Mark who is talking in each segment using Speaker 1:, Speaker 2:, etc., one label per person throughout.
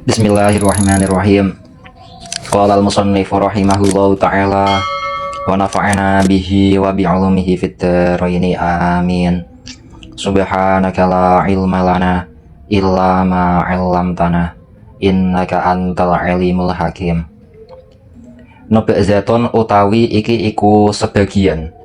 Speaker 1: Bismillahirrahmanirrahim. Qala al-musannifu rahimahullahu ta'ala wa nafa'ana bihi wa bi'ulumihi fid dharaini amin. Subhanaka la ilma lana illa ma 'allamtana innaka antal alimul hakim. Nubazatun utawi iki iku sebagian.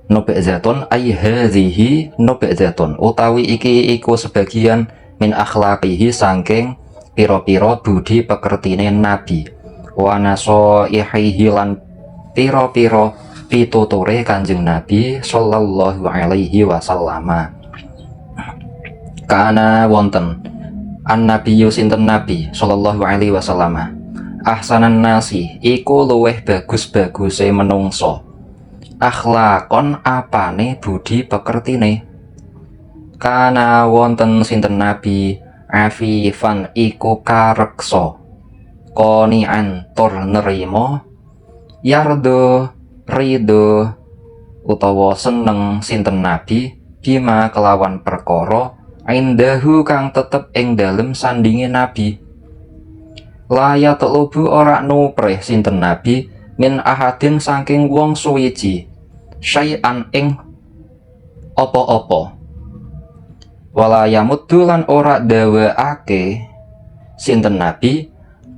Speaker 1: Nubazatun ay hadhihi nubazatun utawi iki iku sebagian min akhlaqihi sangking piro-piro budi pekertine nabi wa nasoihihi lan piro-piro pituture kanjeng nabi sallallahu alaihi wasallama. Kana wonten an nabiyyu sinten nabi sallallahu alaihi wasallama ahsanan nasi iku luweh bagus-baguse menungso akhlakon apane budi pekertine. Kana wonten sinten nabi afifan iku kareksa qoni'an tur nerima yardo ridho utawa seneng sinten nabi bima kelawan perkara indahu kang tetep ing dalem sandinge nabi. Layat lubu ora nuprih sinten nabi min ahadin saking wong suwiji syai'an ing apa-apa. Wala yamuddu lan ora dawaake sinten nabi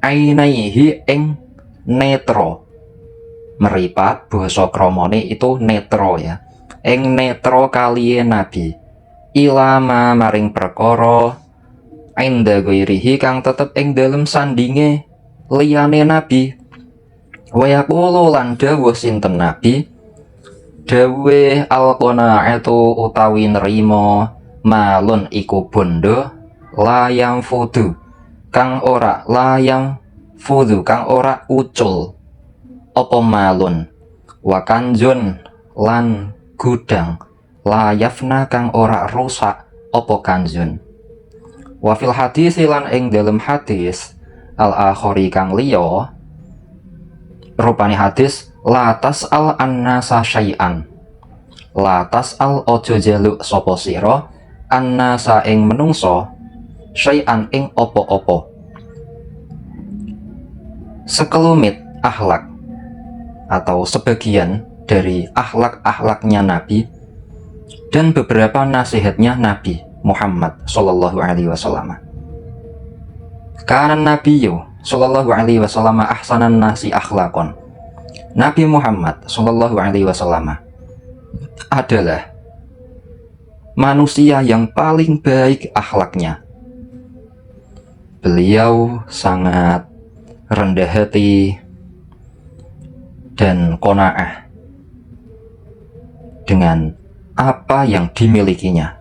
Speaker 1: ainaihi ing netro. Meripat basa kramane itu netro ya. Ing netro kaliye nabi ilama maring perkara inda ghairihi kang tetep ing dalem sandinge liyane nabi. Wa yaqulu lan dawuh sinten nabi dawuhe al-qanaatu utawi nerima malun iku bondo layang fudu kang ora ucul apa malun wa kanjun lan gudang layafna kang ora rusak apa kanjun. Wa fil hadis lan ing dalam hadis al-akhari kang liya rupane hadis latas al annasa syai'an latas al ojo jaluk sapa sira annasa ing menungso syai'an ing opo-opo. Sekelumit akhlak atau sebagian dari akhlak-akhlaknya Nabi dan beberapa nasihatnya Nabi Muhammad sallallahu alaihi wasallam. Karena Nabi sallallahu alaihi wasallam ahsanan nasi akhlakon. Nabi Muhammad sallallahu alaihi wasallam adalah manusia yang paling baik akhlaknya. Beliau sangat rendah hati dan qanaah dengan apa yang dimilikinya.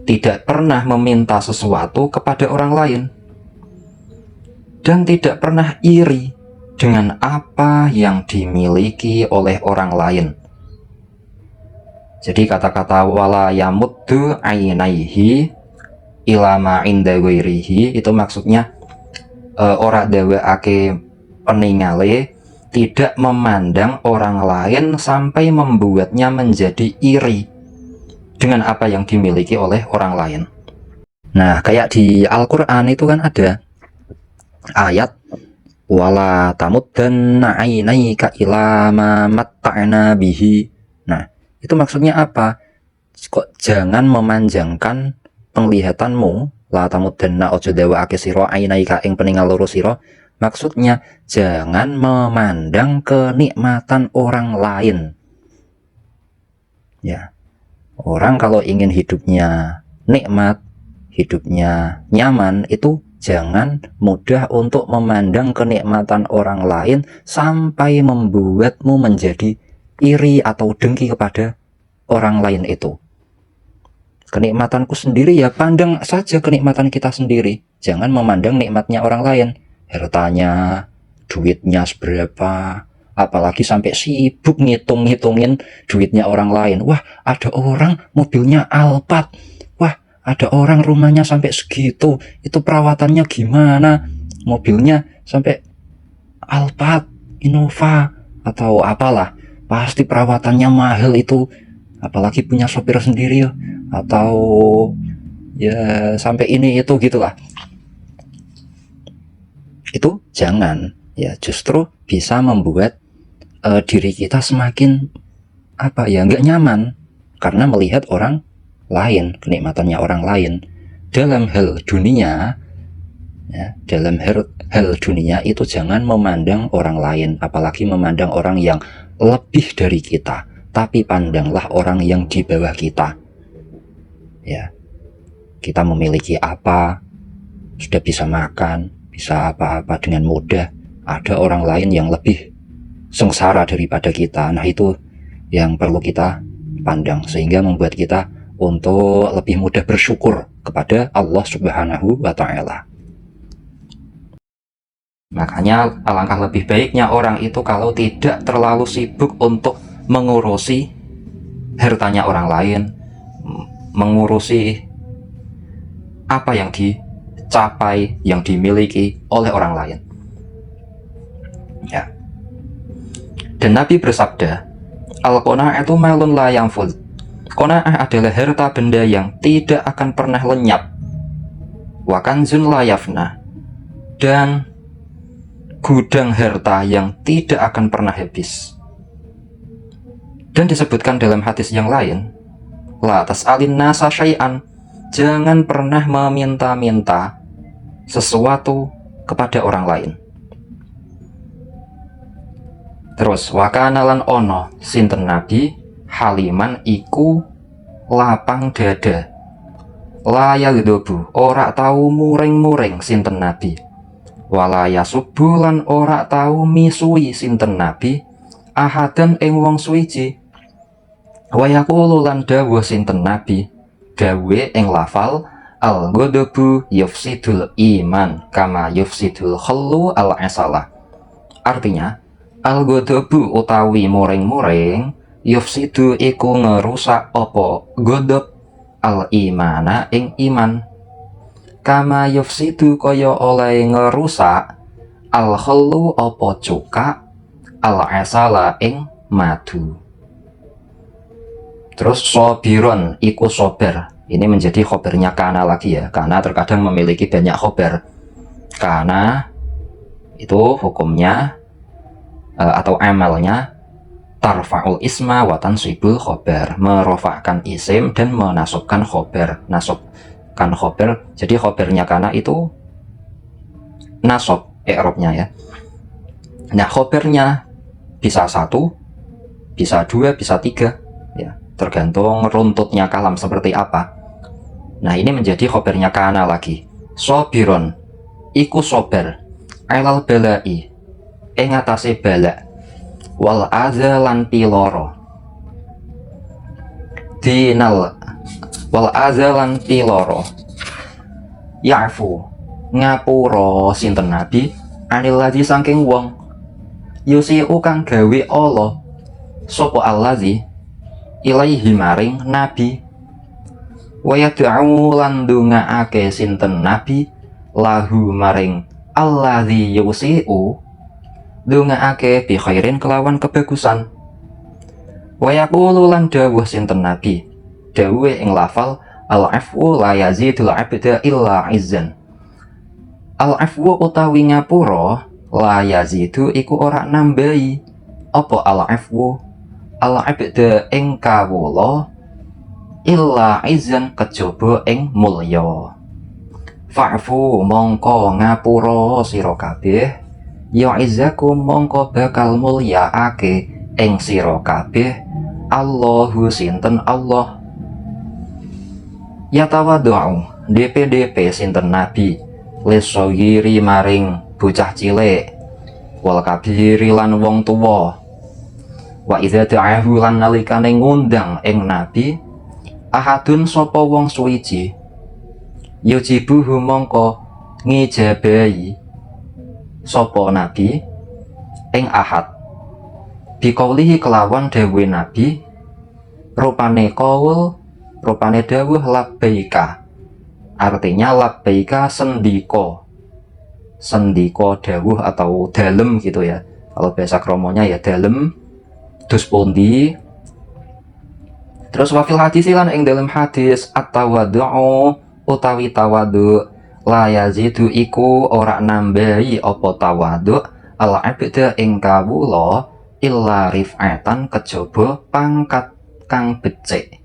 Speaker 1: Tidak pernah meminta sesuatu kepada orang lain dan tidak pernah iri dengan apa yang dimiliki oleh orang lain. Jadi kata-kata wala yamuddu ainaihi ilama inda ghairihi itu maksudnya ora dawaake peningale tidak memandang orang lain sampai membuatnya menjadi iri dengan apa yang dimiliki oleh orang lain. Nah, kayak di Al-Qur'an itu kan ada ayat wala tamuddanna ainaika ila ma matta'na bihi. Nah, itu maksudnya apa? Kok jangan memanjangkan penglihatanmu, la tamuddanna ojo dawaake sira ainaika ing peningal loro sira. Maksudnya jangan memandang kenikmatan orang lain. Ya. Orang kalau ingin hidupnya nikmat, hidupnya nyaman, itu jangan mudah untuk memandang kenikmatan orang lain sampai membuatmu menjadi iri atau dengki kepada orang lain itu. Kenikmatanku sendiri ya pandang saja kenikmatan kita sendiri. Jangan memandang nikmatnya orang lain. Hartanya, duitnya seberapa, apalagi sampai sibuk ngitung-ngitungin duitnya orang lain. Wah, ada orang mobilnya Alphard. Wah, ada orang rumahnya sampai segitu. Itu perawatannya gimana? Mobilnya sampai Alphard, Innova, atau apalah. Pasti perawatannya mahal itu. Apalagi punya sopir sendiri ya. Atau ya sampai ini itu gitulah. itu jangan, ya justru bisa membuat diri kita semakin nggak nyaman karena melihat orang lain, kenikmatannya orang lain. Dalam hal dunia, ya, dalam hal dunia itu jangan memandang orang lain, apalagi memandang orang yang lebih dari kita, tapi pandanglah orang yang di bawah kita. Ya, kita memiliki apa, sudah bisa makan, bisa apa-apa dengan mudah. Ada orang lain yang lebih sengsara daripada kita. Nah, itu yang perlu kita pandang sehingga membuat kita untuk lebih mudah bersyukur kepada Allah Subhanahu wa Ta'ala. Makanya alangkah lebih baiknya orang itu kalau tidak terlalu sibuk untuk mengurusi hartanya orang lain, mengurusi apa yang dicapai, yang dimiliki oleh orang lain. Ya. Dan Nabi bersabda, al-qana'atu malun la yanfud. Qana'ah adalah harta benda yang tidak akan pernah lenyap. Wa kanzun la yafna. Dan gudang harta yang tidak akan pernah habis. Dan disebutkan dalam hadis yang lain, la tas'alin nasa syai'an. Jangan pernah meminta-minta sesuatu kepada orang lain. Terus wakanalan ono sinten Nabi haliman iku lapang dada, layal dobu ora tahu muring-muring sinten Nabi, walaya subulan ora tahu misui sinten Nabi ahadan ing wong suwiji, wayaqulu lan dawuh sinten Nabi dawe ing lafal al-ghadabu yufsidul iman kama yufsidul khallu al-asala. Artinya al-ghadabu utawi muring-muring yufsidu iku ngerusak apa ghadab al-imana ing iman, kama yufsidu kaya oleh ngerusak al-khallu apa cuka al-asala ing madu. Terus sobiron iku sober, ini menjadi khobernya kana lagi ya, karena terkadang memiliki banyak khober. Kana itu hukumnya atau amalnya tarfa'ul isma wa tansibul khober, merofakkan isim dan menasubkan khober, nasubkan khober. Jadi khobernya kana itu nasob i'rabnya ya. Nah, khobernya bisa 1, bisa 2, bisa 3 ya, tergantung runtutnya kalam seperti apa. Nah, ini menjadi khobernya kana lagi. Sobiron iku sober alal balai ing atase bala, wal azalan piloro dinal wal azalan piloro ya'fu ngapura sinten Nabi anil ladzi saking wong yusiu kang gawe Allah sapa allazi ilaihi maring Nabi, wa yad'u lan ndongaake sinten Nabi lahu maring allazi yusiu, ndongaake bi khairin kelawan kebagusan. Wa yaqulu lan dawuh sinten Nabi dawuh ing lafal al-afwu la yazidul abda illa izzan. Al-afwu utawi ngapura la yazidu iku ora nambahi apa al-afwu al-abda ing kawula illa izzan kejaba ing mulya. Fa'fu mongko ngapura sira kabeh ya izzakum mongko bakal mulyaake ing sira kabeh Allahu sinten Allah. Ya tawadhu DPDP sinten Nabi lesogiri maring bocah cilik wal kabiri lan wong tuwa. Wa idza da'ahu lan nalikane ngundang ing Nabi ahadun sapa wong suwiji yujibuhu mongko ngijabahi sapa Nabi ing ahad biqaulihi kelawan dawuh Nabi rupane qaul rupane dawuh labbaika, artinya labbaika sendika dawuh atau dalem gitu ya, kalau bahasa kromonya ya dalem dus pundi. Terus wafil hadis lan ing dalam hadis at-tawadhu utawi tawadhu la yazidu iku ora nambahi apa tawadhu al abda ing kawula illa rif'atan kejaba pangkat kang becik.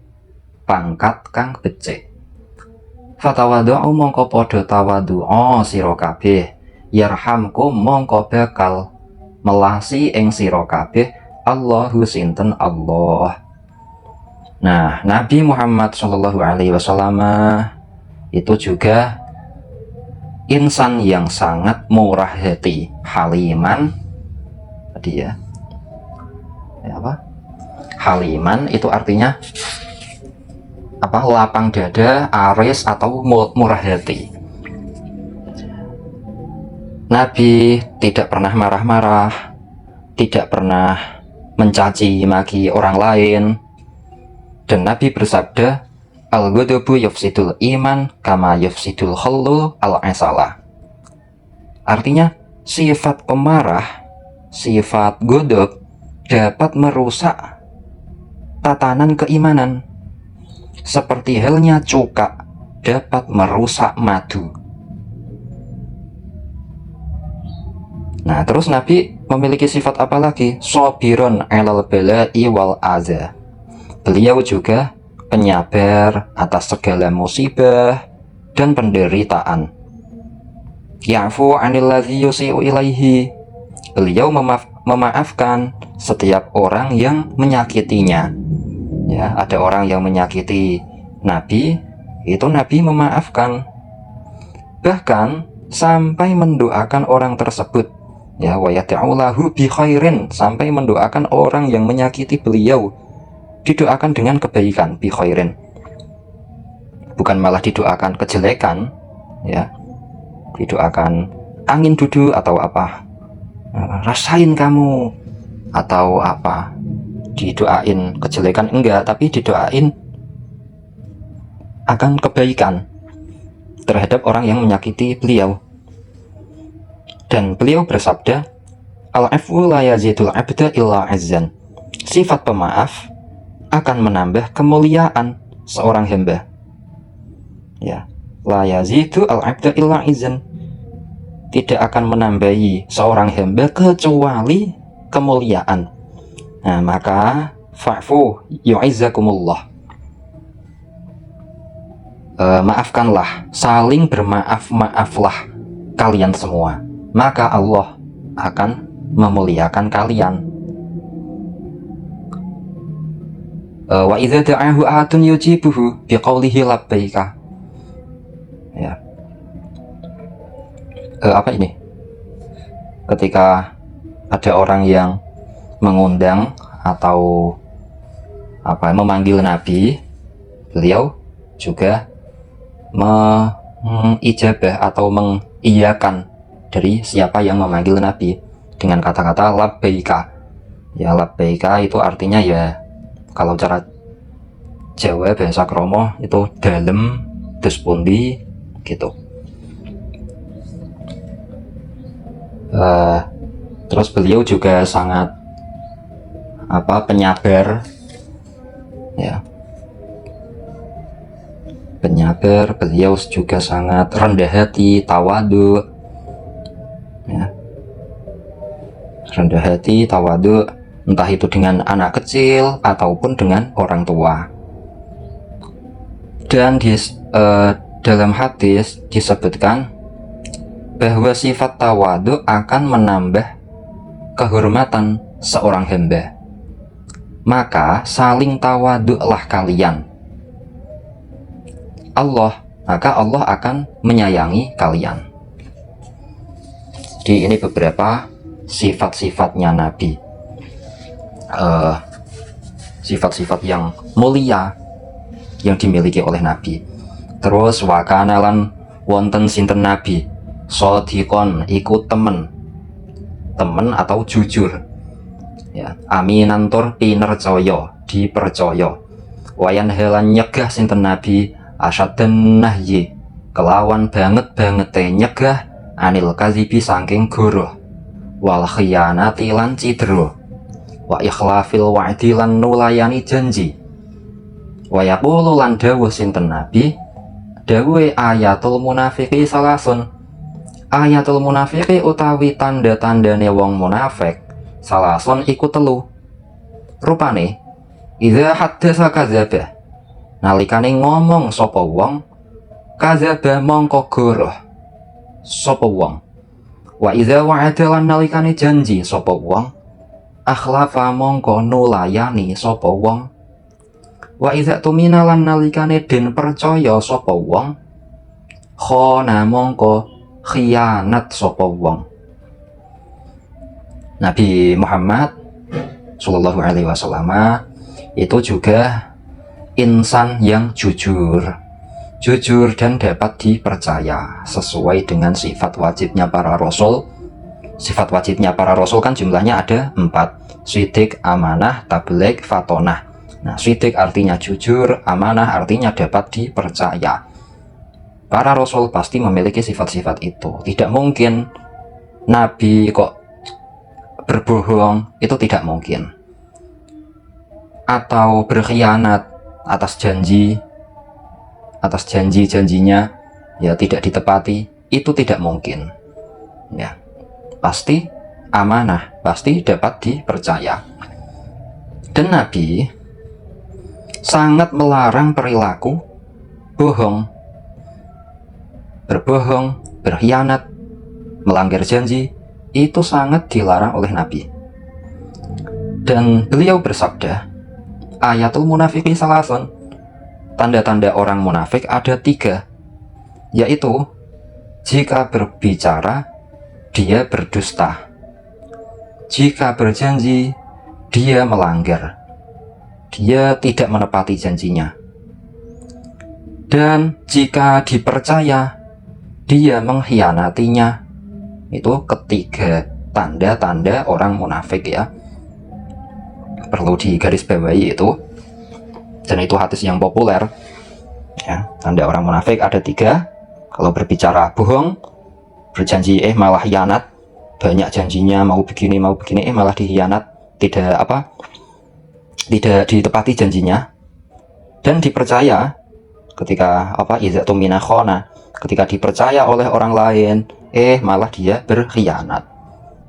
Speaker 1: Pangkat kang becik. Fatawadhu mongko padha tawadhu sira kabeh, yarhamkum mongko bakal melasi ing sira kabeh Allahu sinten Allah. Nah, Nabi Muhammad Shallallahu Alaihi Wasallam itu juga insan yang sangat murah hati, haliman tadi ya. Apa? Haliman itu artinya apa? Lapang dada, aris atau murah hati. Nabi tidak pernah marah-marah, tidak pernah mencaci maki orang lain, dan Nabi bersabda, al-ghadabu yufsidul iman kama yufsidul khullu al-asala. Artinya sifat pemarah, sifat ghadab dapat merusak tatanan keimanan, seperti halnya cuka dapat merusak madu. Nah, terus Nabi memiliki sifat apa lagi? Sobiron alal bala'i wal adza. Beliau juga penyabar atas segala musibah dan penderitaan. Ya'fu 'anil ladzi yusi'u ilaihi. Beliau memaafkan setiap orang yang menyakitinya. Ya, ada orang yang menyakiti Nabi, itu Nabi memaafkan. Bahkan sampai mendoakan orang tersebut. Ya, wa yad'ulahu bi khairin, sampai mendoakan orang yang menyakiti beliau didoakan dengan kebaikan, bi khairin. Bukan malah didoakan kejelekan, ya. Didoakan angin duduk atau apa? Rasain kamu atau apa? Didoain kejelekan enggak, tapi didoain akan kebaikan terhadap orang yang menyakiti beliau. Dan beliau bersabda, al-'afwu la yazidul 'abda illa 'azzan. Sifat pemaaf akan menambah kemuliaan seorang hamba. Ya, la yazidu al-'abda illa 'azzan. Tidak akan menambahi seorang hamba kecuali kemuliaan. Nah, maka fa'fu yu'izzakumullah. Maafkanlah, saling bermaaf-maaflah kalian semua, maka Allah akan memuliakan kalian. Wa idza da'ahu ahadun yujibuhu biqaulihi labbaika. Ya. Apa ini? Ketika ada orang yang mengundang atau apa memanggil Nabi, beliau juga mengijabah atau mengiyakan dari siapa yang memanggil Nabi dengan kata-kata labbaika. Ya, labbaika itu artinya ya, kalau cara Jawa bahasa kromo itu dalem dus pundi gitu. Terus beliau juga sangat penyabar, ya, penyabar. Beliau juga sangat rendah hati, tawadu, ya, rendah hati, tawadu, entah itu dengan anak kecil ataupun dengan orang tua. Dan dalam hadis disebutkan bahwa sifat tawadu akan menambah kehormatan seorang hamba. Maka saling tawaduklah kalian. Maka Allah akan menyayangi kalian. Jadi ini beberapa sifat-sifatnya Nabi, sifat-sifat yang mulia yang dimiliki oleh Nabi. Terus wakanalan wonten sinten Nabi sodikon ikut temen atau jujur, ya, aminantur pinercaya, dipercaya. Wayan helan nyegah sinten Nabi asyaddan nahyi, kelawan banget-bangete nyegah anil kazibi saking goroh, wal khiyanati lan cidro, wa ikhlafil wa'di lan nulayani janji. Wa yaqulu lan dawuh sinten Nabi Dawe ayatul munafiqi salasun. Ayatul munafiqi utawi tanda-tandane wong munafik salasun iku telu. Rupane idza haddasa kadzaba. Nalikane ngomong sapa wong kadzaba mongko goroh sapa wong. Wa idza wa'ada lan nalikane janji sapa wong akhlafa mongko nulayani sapa wong. Wa idza tumina lan nalikane den percaya sapa wong khana mongko khianat sapa wong. Nabi Muhammad Shallallahu Alaihi Wasallam itu juga insan yang jujur dan dapat dipercaya sesuai dengan sifat wajibnya para rasul. Sifat wajibnya para rasul kan jumlahnya ada 4: shidik, amanah, tabligh, fatonah. Nah, shidik artinya jujur, amanah artinya dapat dipercaya. Para rasul pasti memiliki sifat-sifat itu. Tidak mungkin Nabi kok berbohong, itu tidak mungkin. Atau berkhianat atas janjinya ya tidak ditepati, itu tidak mungkin. Ya, pasti amanah, pasti dapat dipercaya. Dan Nabi sangat melarang perilaku bohong, berbohong, berkhianat, melanggar janji, itu sangat dilarang oleh Nabi. Dan beliau bersabda, ayatul munafiqi salasun. Tanda-tanda orang munafik ada 3, yaitu jika berbicara dia berdusta, jika berjanji dia melanggar, dia tidak menepati janjinya, dan jika dipercaya dia mengkhianatinya. Itu ketiga tanda-tanda orang munafik ya, perlu digarisbawahi itu. Dan itu hadis yang populer ya. Tanda orang munafik ada 3. Kalau berbicara bohong, berjanji malah khianat, banyak janjinya mau begini malah dikhianat, tidak ditepati janjinya. Dan dipercaya ketika idza tumina khana, ketika dipercaya oleh orang lain malah dia berkhianat.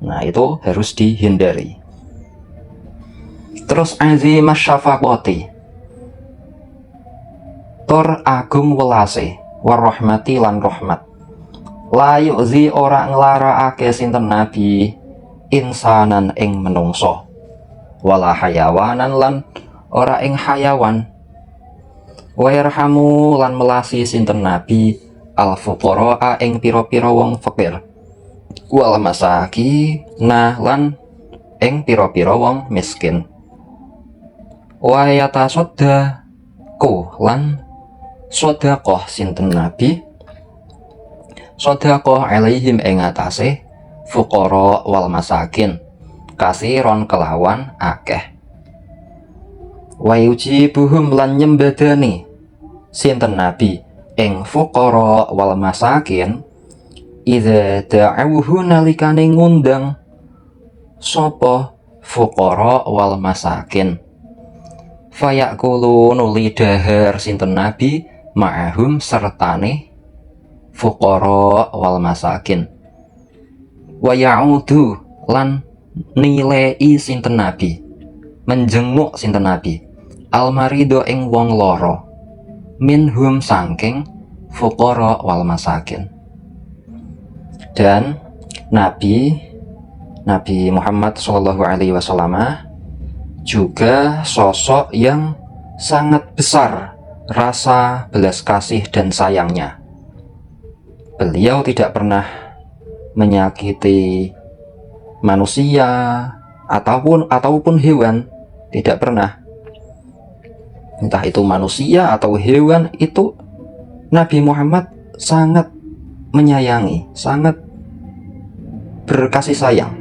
Speaker 1: Nah, itu harus dihindari. Terus azimas syafaqati, tur agung welase, warahmati lan rahmat. La yu'zi ora nglarakake sinten Nabi insanan ing menungso, wala hayawanan lan ora ing hayawan. Wa yarhamu lan melasi sinten Nabi al fuqara ing pira-pira wong fakir, wal masaki nah lan ing pira-pira wong miskin. Wa yatasaddaqu lan sedekah sinten Nabi sedekah alaihim ing atase fuqara wal masakin kasiron kelawan akeh. Wa yujibuhum lan nyembadani sinten Nabi ing fuqara wal masakin idza da'awhu nalikane ngundang sapa fuqara wal masakin. Fayaqulu nuli dahar sinten Nabi ma'ahum sertane fuqara wal masakin. Wa ya'udu lan nilai sinten Nabi, menjenguk sinten Nabi almarido ing wong loro minhum sangking fuqara wal masakin. Dan Nabi Muhammad Shallallahu Alaihi Wasallam juga sosok yang sangat besar rasa belas kasih dan sayangnya. Beliau tidak pernah menyakiti manusia ataupun hewan, tidak pernah. Entah itu manusia atau hewan, itu Nabi Muhammad sangat menyayangi, sangat berkasih sayang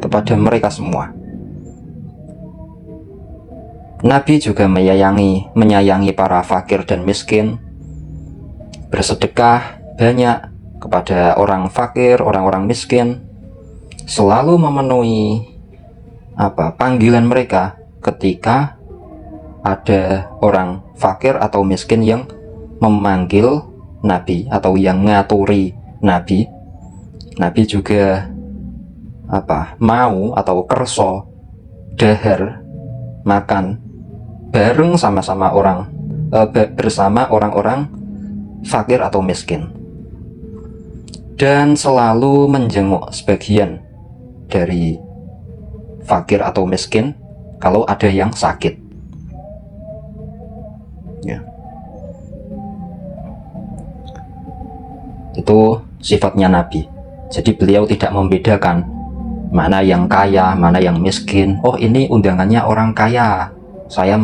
Speaker 1: kepada mereka semua. Nabi juga menyayangi para fakir dan miskin, bersedekah banyak kepada orang fakir, orang-orang miskin, selalu memenuhi panggilan mereka ketika ada orang fakir atau miskin yang memanggil nabi atau yang ngaturi nabi. Nabi juga mau atau kerso dahar makan bareng sama-sama bersama orang-orang fakir atau miskin, dan selalu menjenguk sebagian dari fakir atau miskin kalau ada yang sakit. Ya. Itu sifatnya Nabi. Jadi beliau tidak membedakan mana yang kaya, mana yang miskin. Oh, ini undangannya orang kaya, saya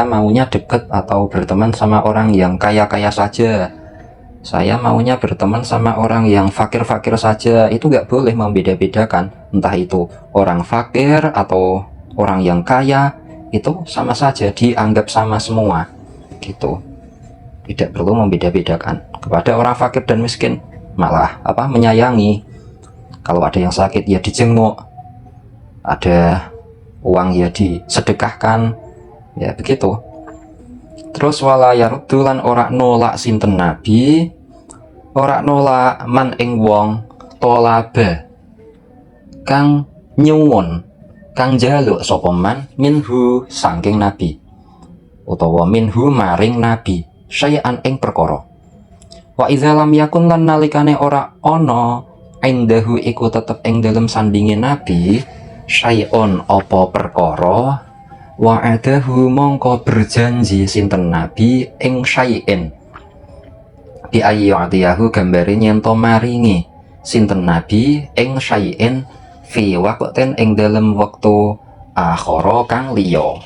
Speaker 1: maunya deket atau berteman sama orang yang kaya-kaya saja. Saya maunya berteman sama orang yang fakir-fakir saja. Itu nggak boleh membeda-bedakan. Entah itu orang fakir atau orang yang kaya, itu sama saja, dianggap sama semua gitu. Tidak perlu membeda-bedakan. Kepada orang fakir dan miskin malah menyayangi. Kalau ada yang sakit ya dijenguk, ada uang ya disedekahkan, ya begitu. Terus wala yardulan ora nolak sinten Nabi, ora nolak man ing wong tolaba kang nyuwun, kang jaluk sapa man minhu saking Nabi, utawa minhu maring Nabi syai'an ing perkara. Wa idza lam yakun lan nalikane ora ana indahu iku tetep ing dalem sandinge Nabi syai'un apa perkara, wa'adahu mongko berjanji sinten Nabi ing syai'in bi ayyatiyahu gambare nyento maringi sinten Nabi ing syai'in fi waqtin ing dalem wektu akhara kang liya.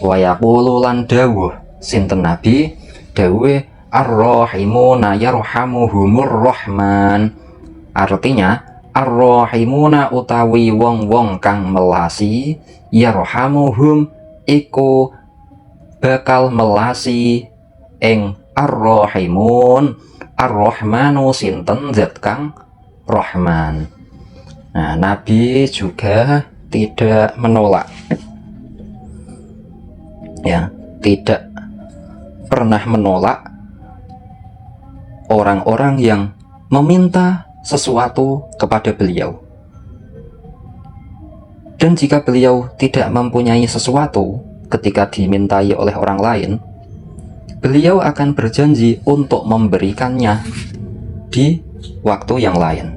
Speaker 1: Wa yaqulu lan dawuh sinten Nabi dawuhe ar-rahimuna yarhamuhumur rahman. Artinya ar-rahimuna utawi wong-wong kang melasi yarhamuhum iku bakal melasi ing ar-rahimun. Ar-rahmanu sinten zat kang rahman. Nah, Nabi juga tidak menolak, ya, tidak pernah menolak orang-orang yang meminta sesuatu kepada beliau. Dan jika beliau tidak mempunyai sesuatu ketika dimintai oleh orang lain, beliau akan berjanji untuk memberikannya di waktu yang lain.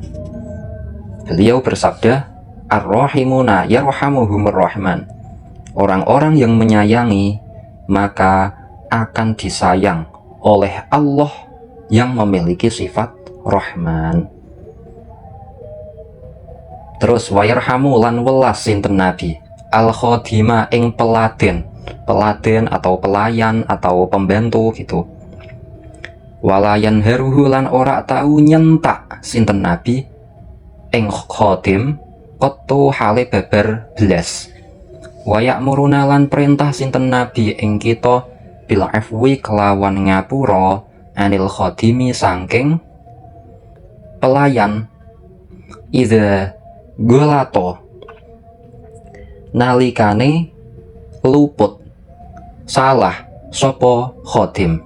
Speaker 1: Beliau bersabda, ar-rahimuna yarhamuhumur rahman. Orang-orang yang menyayangi maka akan disayang oleh Allah yang memiliki sifat Rahman. Terus wayarhamu lan welas sinten Nabi al-khodima ing peladen atau pelayan atau pembantu gitu. Walayan heruhu lan ora tau nyentak sinten Nabi ing khodim qattu hale babar belas. Wayak muruna lan perintah sinten Nabi ing kita bil afwi kelawan ngapura anil khodimi sangking pelayan idza golato nalikane luput salah sopo khodim.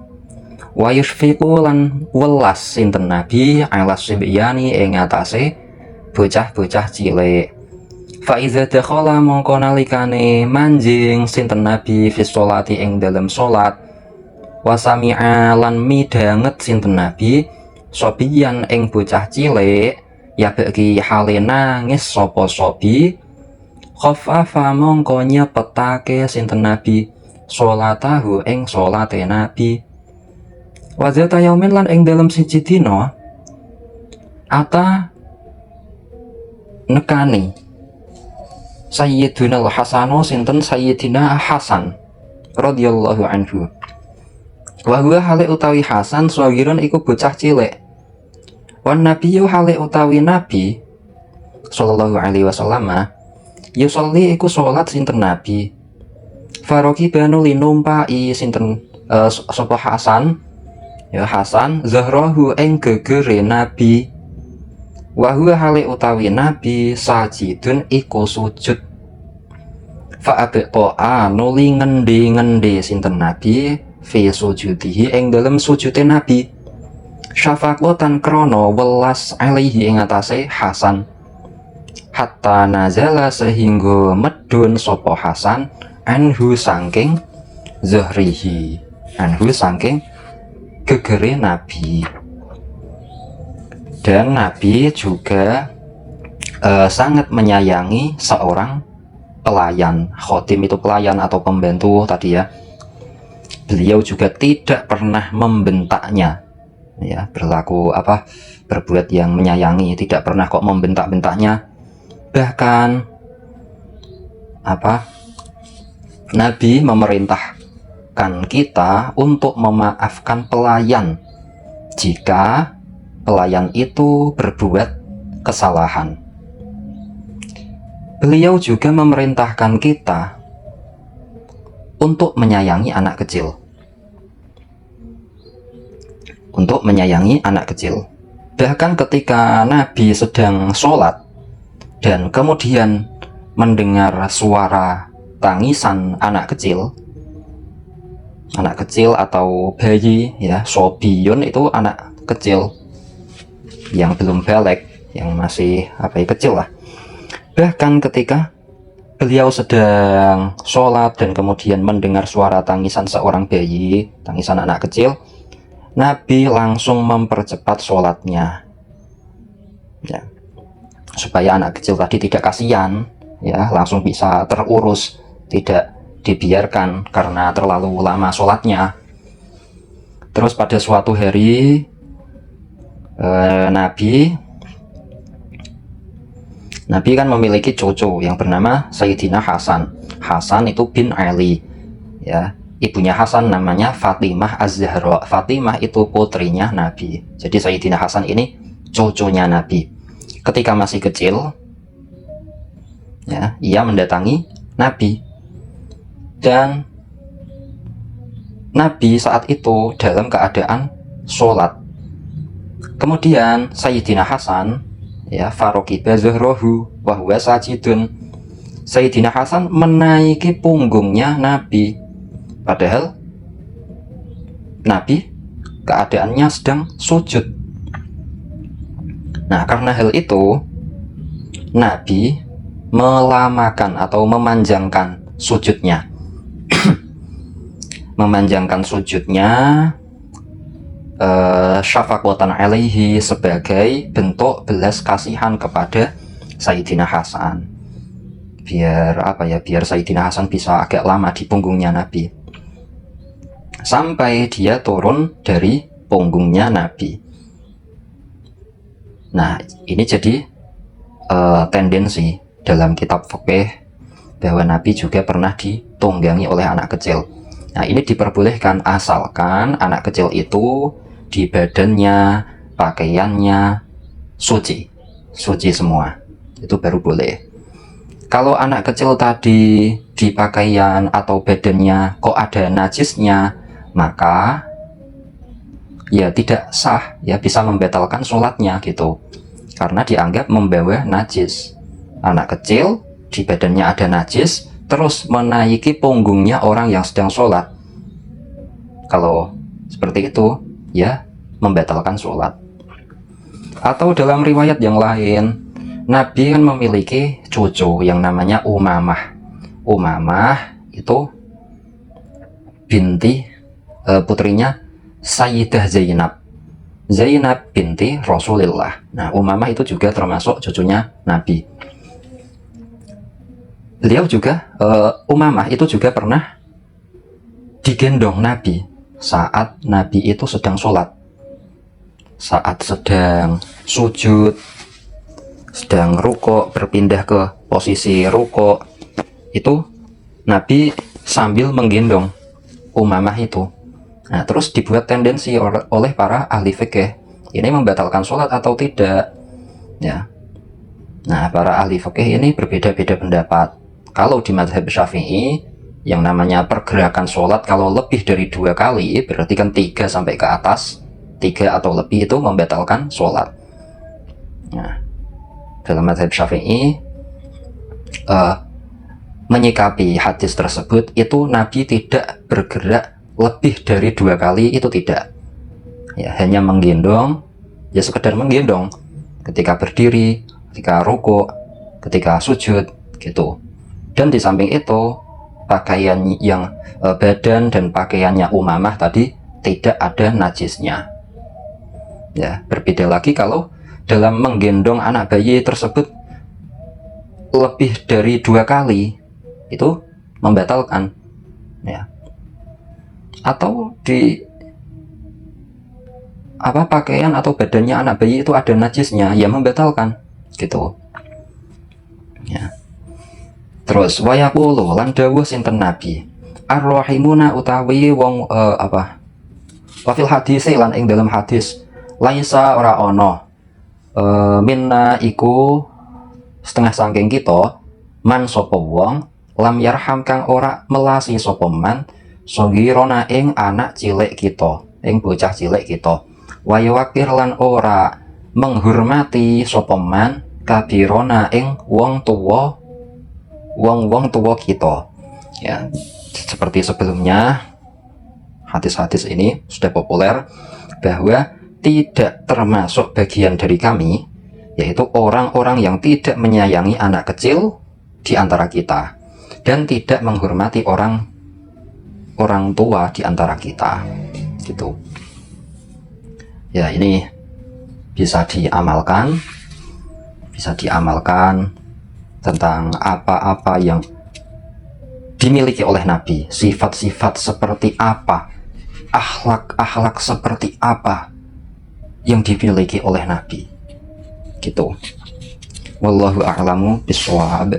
Speaker 1: Wa yusfiqu lan welas sinten Nabi ala sibyani ing atase bocah-bocah cilik. Fa iza dakhala mongko nalikane manjing sinten Nabi fi sholati ing dalem salat, wa sami'a lan midanget sinten Nabi sobiyan ing bocah cilik ya bagi hale nangis sapa sobi, khaffafa mongko nyepetake sinten Nabi sholatahu ing sholate Nabi. Wa zata yaumin lan ing dalem siji dina ata nekani Sayyidina al-Hasanu sinten Sayyidina Hasan radhiyallahu anhu. Wa huwa hale utawi Hasan sawiran iku bocah cilik. Wan nabiyyu hale utawi Nabi sallallahu alaihi wasallam yusolli iku salat sinten Nabi. Faroki banu linumpai sinten sapa Hasan, ya Hasan zahrahu ing gegere Nabi. Wa huwa hale utawi Nabi sajidun iku sujud. Fa abqa nuli ngendi sinten Nabi fi sujudihi ing dalem sujude Nabi, syafaqatan krana welas alaihi ing atase Hasan, hatta nazala sehingga medun sapa Hasan anhu saking zuhrihi, anhu saking gegere Nabi. Dan Nabi juga sangat menyayangi seorang pelayan. Khotim itu pelayan atau pembantu tadi ya. Beliau juga tidak pernah membentaknya, ya, berbuat yang menyayangi, tidak pernah kok membentak-bentaknya. Bahkan Nabi memerintahkan kita untuk memaafkan pelayan jika pelayan itu berbuat kesalahan. Beliau juga memerintahkan kita untuk menyayangi anak kecil. Untuk menyayangi anak kecil. Bahkan ketika Nabi sedang sholat dan kemudian mendengar suara tangisan anak kecil atau bayi, ya, sobiyun itu anak kecil yang belum balik, yang masih kecil lah. Bahkan ketika beliau sedang sholat dan kemudian mendengar suara tangisan seorang bayi, tangisan anak kecil, Nabi langsung mempercepat sholatnya, ya, supaya anak kecil tadi tidak kasihan, ya, langsung bisa terurus, tidak dibiarkan karena terlalu lama sholatnya. Terus pada suatu hari Nabi kan memiliki cucu yang bernama Sayyidina Hasan. Hasan itu bin Ali, ya. Ibunya Hasan namanya Fatimah Az-Zahra. Fatimah itu putrinya Nabi. Jadi Sayyidina Hasan ini cucunya Nabi. Ketika masih kecil, ya, ia mendatangi Nabi. Dan Nabi saat itu dalam keadaan sholat. Kemudian Sayyidina Hasan, ya, farokiba zuhrohu wa huwa sajidun. Sayyidina Hasan menaiki punggungnya Nabi, padahal Nabi keadaannya sedang sujud. Nah, karena hal itu Nabi melamakan atau memanjangkan sujudnya. Memanjangkan sujudnya syafaqatan alaihi, sebagai bentuk belas kasihan kepada Sayyidina Hasan, biar Sayyidina Hasan bisa agak lama di punggungnya Nabi sampai dia turun dari punggungnya Nabi. Nah, ini jadi tendensi dalam kitab fikih bahwa Nabi juga pernah ditunggangi oleh anak kecil. Nah, ini diperbolehkan asalkan anak kecil itu di badannya, pakaiannya suci semua, itu baru boleh. Kalau anak kecil tadi di pakaian atau badannya kok ada najisnya, maka ya tidak sah, ya, bisa membatalkan sholatnya gitu, karena dianggap membawa najis. Anak kecil di badannya ada najis terus menaiki punggungnya orang yang sedang sholat, kalau seperti itu ya membatalkan sholat. Atau dalam riwayat yang lain, Nabi kan memiliki cucu yang namanya Umamah. Umamah itu binti putrinya Sayyidah Zainab. Zainab binti Rasulullah. Nah, Umamah itu juga termasuk cucunya Nabi. Beliau juga, Umamah itu juga pernah digendong Nabi saat Nabi itu sedang sholat, saat sedang sujud, sedang rukuk, berpindah ke posisi rukuk, itu Nabi sambil menggendong Umamah itu. Nah, terus dibuat tendensi oleh para ahli fikih, ini membatalkan sholat atau tidak, ya. Nah, para ahli fikih ini berbeda-beda pendapat. Kalau di mazhab Syafi'i, yang namanya pergerakan sholat kalau lebih dari 2 kali, berarti kan 3 sampai ke atas, 3 atau lebih itu membatalkan sholat. Nah, dalam mazhab Syafi'i menyikapi hadis tersebut, itu Nabi tidak bergerak lebih dari 2 kali itu tidak. Ya, hanya menggendong, ya sekedar menggendong ketika berdiri, ketika rukuk, ketika sujud gitu. Dan di samping itu pakaian yang badan dan pakaiannya Umamah tadi tidak ada najisnya. Ya, berbeda lagi kalau dalam menggendong anak bayi tersebut lebih dari 2 kali, itu membatalkan. Ya. Atau di pakaian atau badannya anak bayi itu ada najisnya, ya membatalkan gitu. Ya. Terus wayaqulu lan dawuh sinten Nabi, ar-rahimuna utawi wong wafil hadis lan ing dalam hadis, laisa ora ono minna iku setengah sangking kita man sapa wong lam yarham kang ora melasi sapa man sogirona ing anak cilik kita, ing bocah cilik kita, wayawakir lan ora menghormati sapa man kabirona ing wong tuwa kita. Ya, seperti sebelumnya hadis-hadis ini sudah populer bahwa tidak termasuk bagian dari kami, yaitu orang-orang yang tidak menyayangi anak kecil di antara kita dan tidak menghormati orang tua di antara kita gitu. Ya, ini bisa diamalkan tentang apa-apa yang dimiliki oleh Nabi, sifat-sifat seperti apa, akhlak-akhlak seperti apa yang dimiliki oleh Nabi gitu. Wallahu a'lamu bishawab.